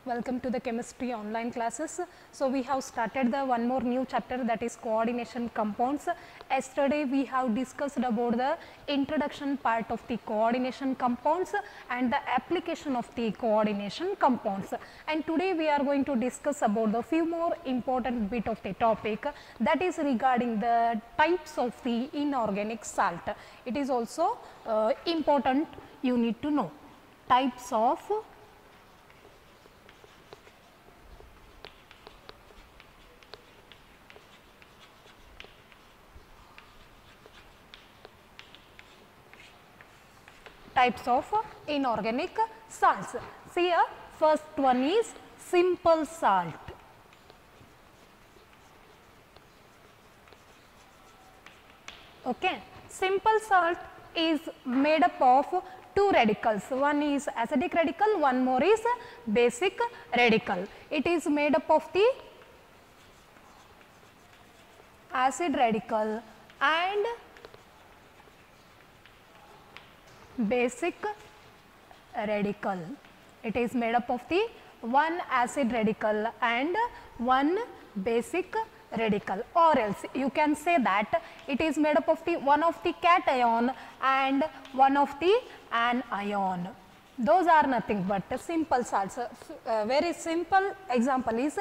Welcome to the chemistry online classes. So we have started the one more new chapter, that is coordination compounds. Yesterday we have discussed about the introduction part of the coordination compounds and the application of the coordination compounds. And today we are going to discuss about the few more important bit of the topic, that is regarding the types of the inorganic salt. It is also important, you need to know types of inorganic salts. See here, first one is simple salt. Okay, simple salt is made up of two radicals. One is acidic radical, one more is basic radical. It is made up of the acid radical and basic radical. It is made up of the one acid radical and one basic radical, or else you can say that it is made up of the one of the cation and one of the anion. Those are nothing but simple salts. Very simple example is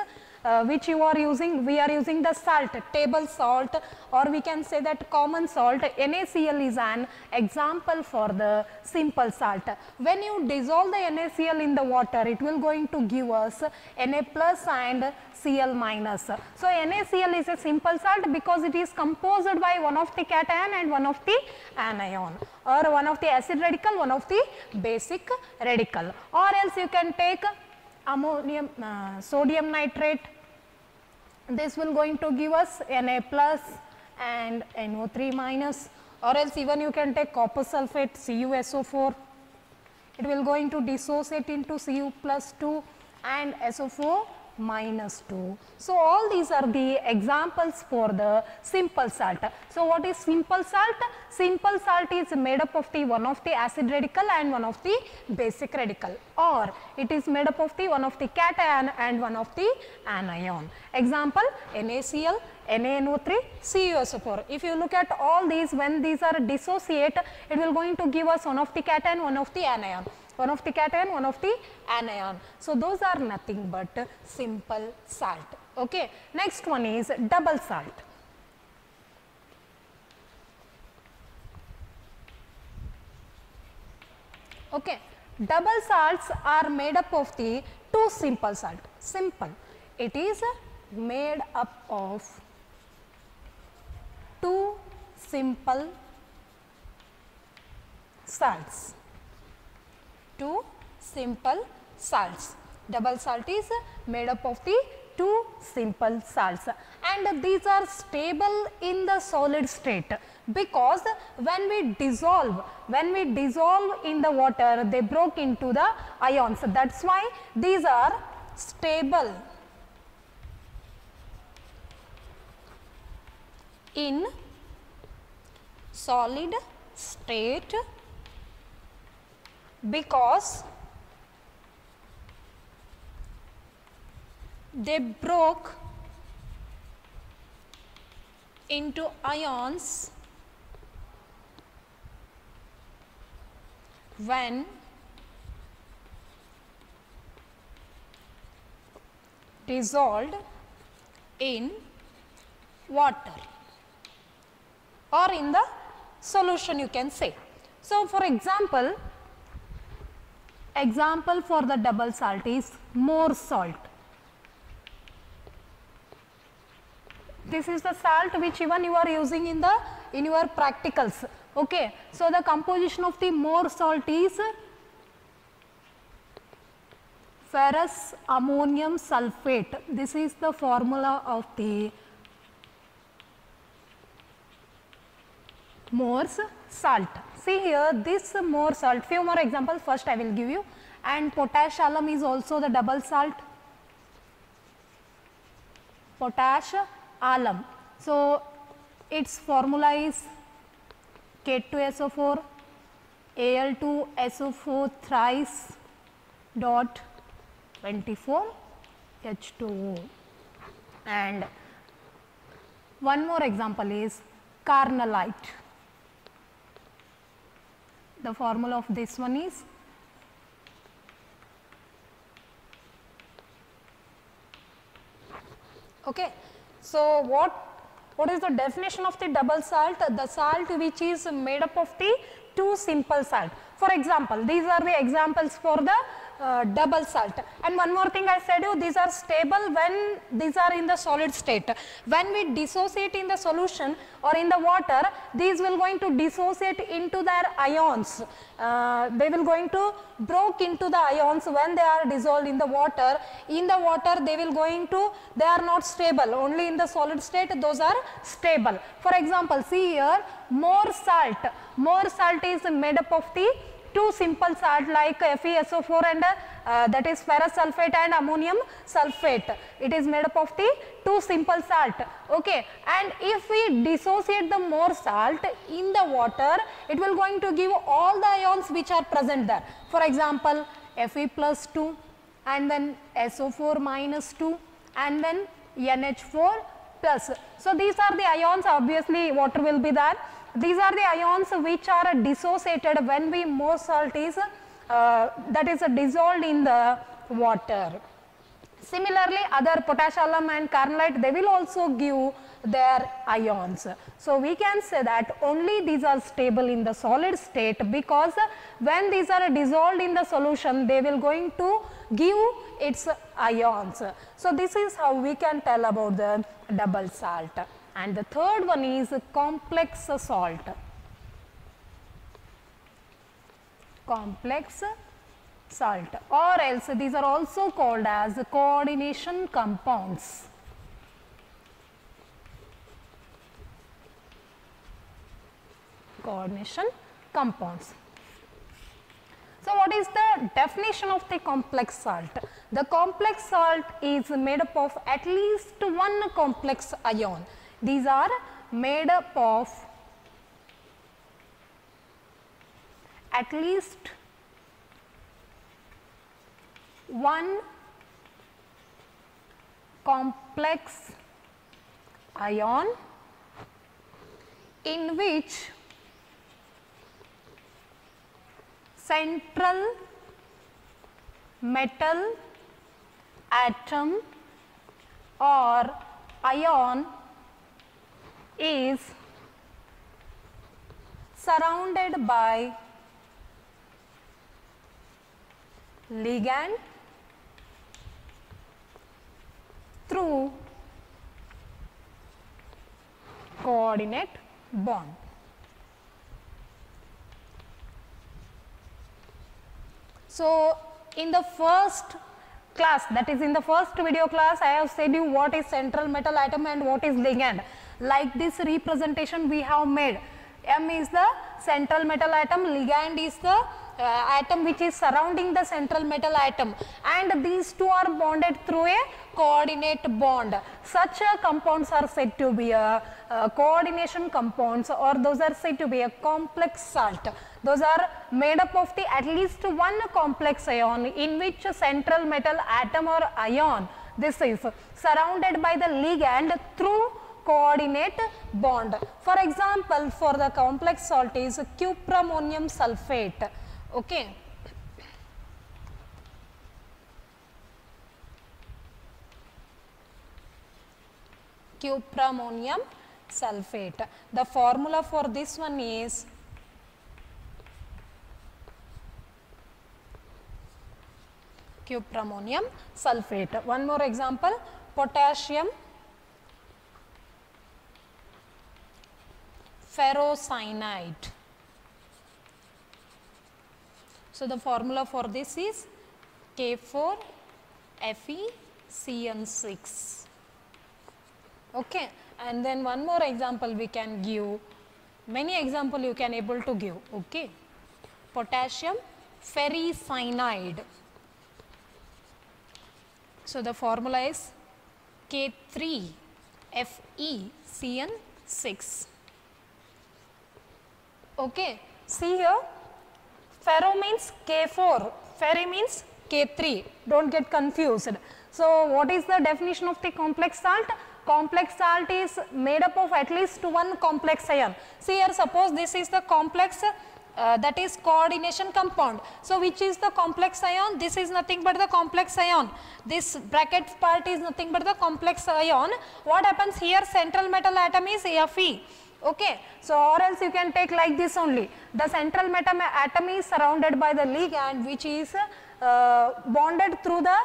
which you are using, we are using the salt, table salt, or we can say that common salt. NaCl is an example for the simple salt. When you dissolve the NaCl in the water, it will going to give us Na plus and Cl minus. So NaCl is a simple salt because it is composed by one of the cation and one of the anion, or one of the acid radical, one of the basic radical, or else you can take ammonium, sodium nitrate. This will going to give us Na plus and NO3 minus, or else even you can take copper sulfate CuSO4. It will going to dissociate into Cu plus 2 and SO4 minus 2. So all these are the examples for the simple salt. So what is simple salt? Simple salt is made up of the one of the acid radical and one of the basic radical, or it is made up of the one of the cation and one of the anion. Example, NaCl, NaNO3, CuSO4. If you look at all these, when these are dissociate, it will going to give us one of the cation, one of the anion. One of the cation, one of the anion. So those are nothing but simple salt. Okay. Next one is double salt. Okay. Double salts are made up of the two simple salt. Simple. It is made up of two simple salts. Two simple salts. Double salt is made up of the two simple salts, and these are stable in the solid state because when we dissolve in the water, they broke into the ions. That's why these are stable in solid state because they broke into ions when dissolved in water or in the solution, you can say. So for example for the double salt is Morse salt. This is the salt which even you are using in your practicals. Okay. So the composition of the Morse salt is ferrous ammonium sulfate. This is the formula of the Morse salt. See here, this Morse salt, few more examples first I will give you, and potash alum is also the double salt. Potash alum. So its formula is K2SO4 Al2SO4 thrice dot 24 H2O. And one more example is carnallite. The formula of this one is okay. So what is the definition of the double salt? The salt which is made up of the two simple salt. For example, these are the examples for the double salt. And one more thing I said you, these are stable when these are in the solid state. When we dissociate in the solution or in the water, these will going to dissociate into their ions. They will going to broke into the ions when they are dissolved in the water. In the water they will going to, they are not stable, only in the solid state those are stable. For example, see here, more salt is made up of the two simple salt like FeSO4 and that is ferrous sulfate and ammonium sulfate. It is made up of the two simple salt. Okay. And if we dissociate the more salt in the water, it will going to give all the ions which are present there. For example, Fe plus 2 and then SO4 minus 2 and then NH4 plus. So these are the ions, obviously water will be there. These are the ions which are dissociated when we more salt is that is dissolved in the water. Similarly, other potash alum and carnallite, they will also give their ions. So we can say that only these are stable in the solid state, because when these are dissolved in the solution, they will going to give its ions. So this is how we can tell about the double salt. And the third one is complex salt. Complex salt, or else these are also called as coordination compounds. Coordination compounds. So what is the definition of the complex salt? The complex salt is made up of at least one complex ion. These are made up of at least one complex ion in which central metal atom or ion is surrounded by ligand through coordinate bond. So in the first class, that is in the first video class, I have said you what is central metal atom and what is ligand. Like this representation we have made. M is the central metal atom, ligand is the atom which is surrounding the central metal atom, and these two are bonded through a coordinate bond. Such compounds are said to be coordination compounds, or those are said to be a complex salt. Those are made up of the at least one complex ion in which central metal atom or ion, this is surrounded by the ligand through coordinate bond. For example, for the complex salt is cupramonium sulfate. Okay. Cupramonium sulfate. The formula for this one is cupramonium sulfate. One more example, potassium ferrocyanide. So the formula for this is K4FeCN6. Okay, and then one more example we can give. Many example you can able to give. Okay, potassium ferricyanide. So the formula is K3FeCN6. Okay, see here, ferro means K4, ferri means K3. Don't get confused. So, what is the definition of the complex salt? Complex salt is made up of at least one complex ion. See here, suppose this is the complex that is coordination compound. So, which is the complex ion? This is nothing but the complex ion. This bracket part is nothing but the complex ion. What happens here? Central metal atom is Fe. Okay. So, or else you can take like this only. The central metal atom is surrounded by the ligand which is bonded through the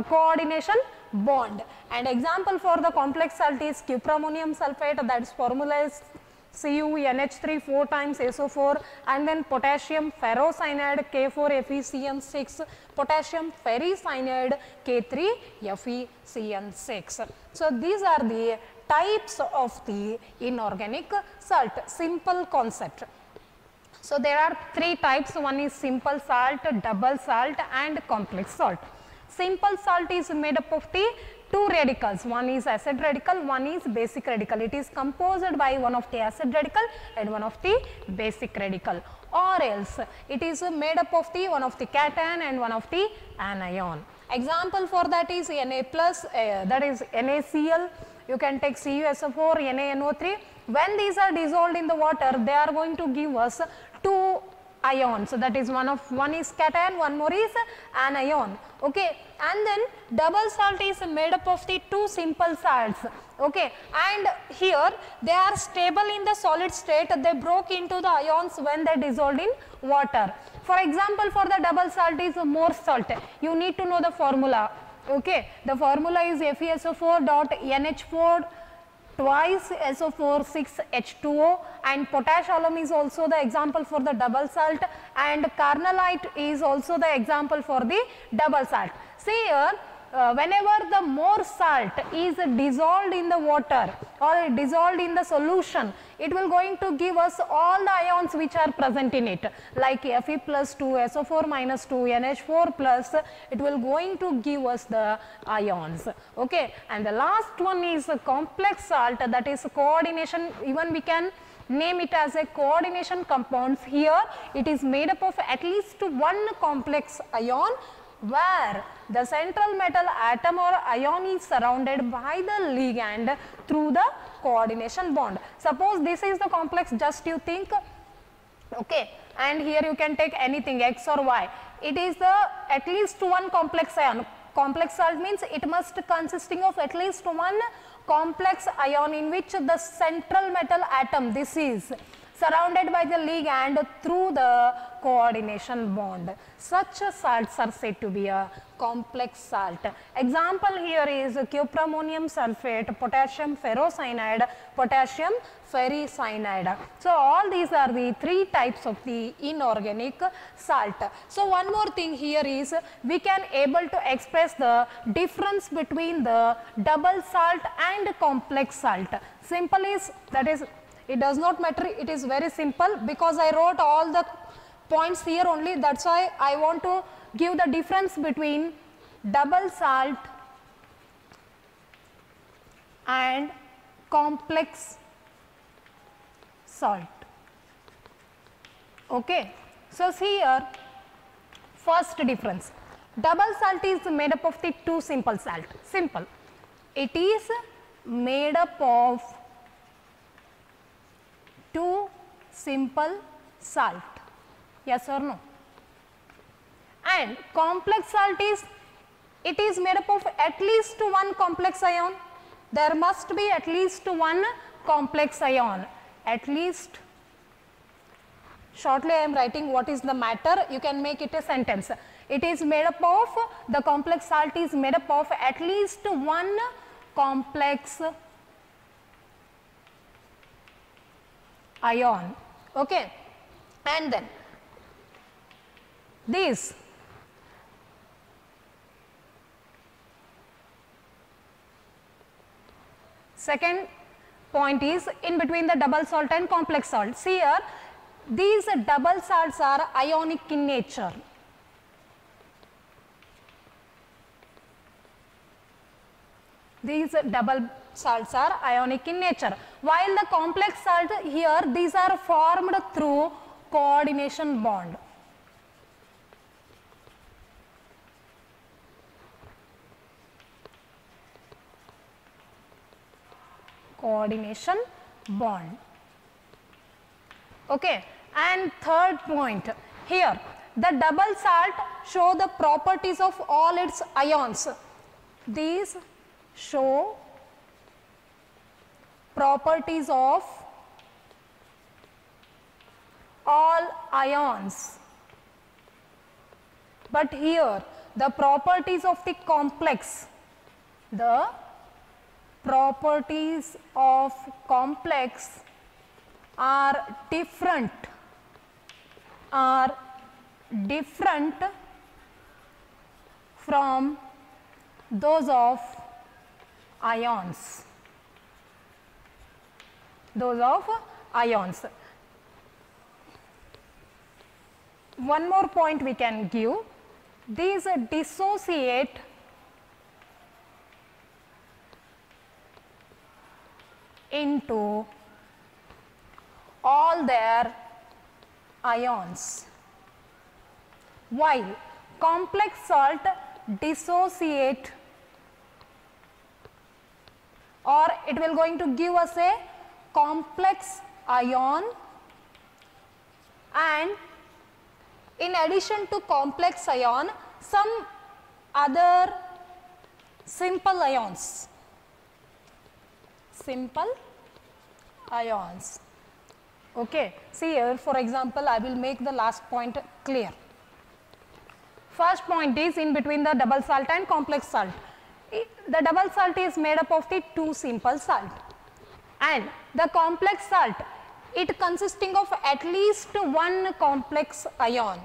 coordination bond. And example for the complex salt is cuprammonium sulfate, that is formula is CuNH3 4 times SO4, and then potassium ferrocyanide K4FeCN6, potassium ferricyanide K3FeCN6. So, these are the types of the inorganic salt, simple concept. So, there are three types, one is simple salt, double salt and complex salt. Simple salt is made up of the two radicals, one is acid radical, one is basic radical. It is composed by one of the acid radical and one of the basic radical, or else it is made up of the one of the cation and one of the anion. Example for that is Na plus, that is NaCl, you can take CuSO4, NaNO3. When these are dissolved in the water, they are going to give us two ions. So, that is one is cation, one more is anion. Okay. And then double salt is made up of the two simple salts. Okay. And here they are stable in the solid state, they broke into the ions when they dissolved in water. For example, for the double salt is more salt, you need to know the formula. Okay. The formula is FeSO4.NH4 twice SO4 6H2O, and potash alum is also the example for the double salt, and carnallite is also the example for the double salt. See here, whenever the more salt is dissolved in the water or dissolved in the solution, it will going to give us all the ions which are present in it, like Fe plus 2, SO4 minus 2, NH4 plus, it will going to give us the ions. Okay. And the last one is a complex salt, that is coordination, even we can name it as a coordination compounds. Here it is made up of at least one complex ion, where the central metal atom or ion is surrounded by the ligand through the coordination bond. Suppose this is the complex, just you think, okay, and here you can take anything X or Y. It is the at least one complex ion. Complex salt means it must consisting of at least one complex ion in which the central metal atom, this is surrounded by the ligand through the coordination bond. Such salts are said to be a complex salt. Example here is cuprammonium sulfate, potassium ferrocyanide, potassium ferricyanide. So, all these are the three types of the inorganic salt. So, one more thing here is we can able to express the difference between the double salt and complex salt. Simple is, that is, it does not matter, it is very simple, because I wrote all the points here only, that is why I want to give the difference between double salt and complex salt. Okay. So, see here, first difference, double salt is made up of the two simple salt, simple. It is made up of two simple salt, yes or no? And complex salt is, it is made up of at least one complex ion. There must be at least one complex ion, at least. Shortly I am writing what is the matter, you can make it a sentence. It is made up of, the complex salt is made up of at least one complex ion. Okay. And then this second point is in between the double salt and complex salt. See here, these double salts are ionic in nature. These double salts are ionic in nature, while the complex salt here, these are formed through coordination bond. coordination bond. Okay. And third point, here the double salt show the properties of all its ions. These show properties of all ions, but here the properties of the complex, are different from those of ions. One more point we can give, these dissociate into all their ions, while complex salt dissociate, or it will going to give us a complex ion, and in addition to complex ion, some other simple ions. Okay. See here, for example, I will make the last point clear. First point is in between the double salt and complex salt. The double salt is made up of the two simple salt, and the complex salt, it consisting of at least one complex ion.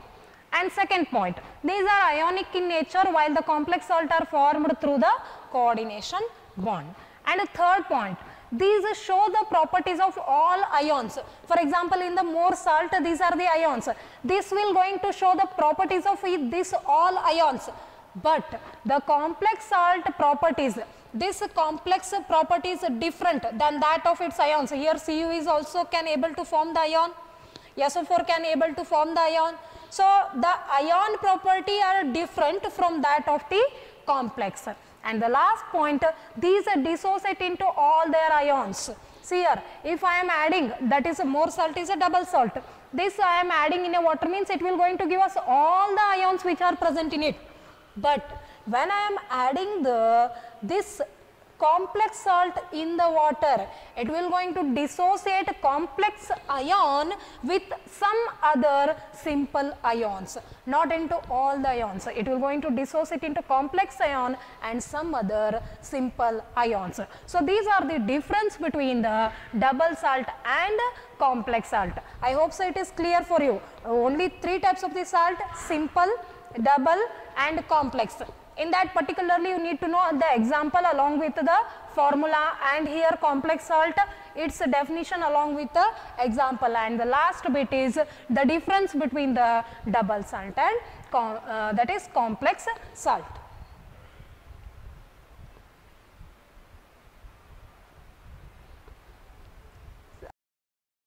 And second point, these are ionic in nature, while the complex salt are formed through the coordination bond. And third point, these show the properties of all ions. For example, in the more salt, these are the ions. This will going to show the properties of this all ions. But the complex salt properties, this complex property is different than that of its ions. Here Cu is also can able to form the ion, SO4 can able to form the ion. So the ion property are different from that of the complex. And the last point, these dissociate into all their ions. See here, if I am adding, that is a more salt is a double salt. This I am adding in a water means it will going to give us all the ions which are present in it. But when I am adding this complex salt in the water, it will going to dissociate complex ion with some other simple ions, not into all the ions. It will going to dissociate into complex ion and some other simple ions. So these are the difference between the double salt and complex salt. I hope so it is clear for you. Only three types of the salt: simple, double and complex. In that particularly you need to know the example along with the formula, and here complex salt, its definition along with the example, and the last bit is the difference between the double salt and that is complex salt.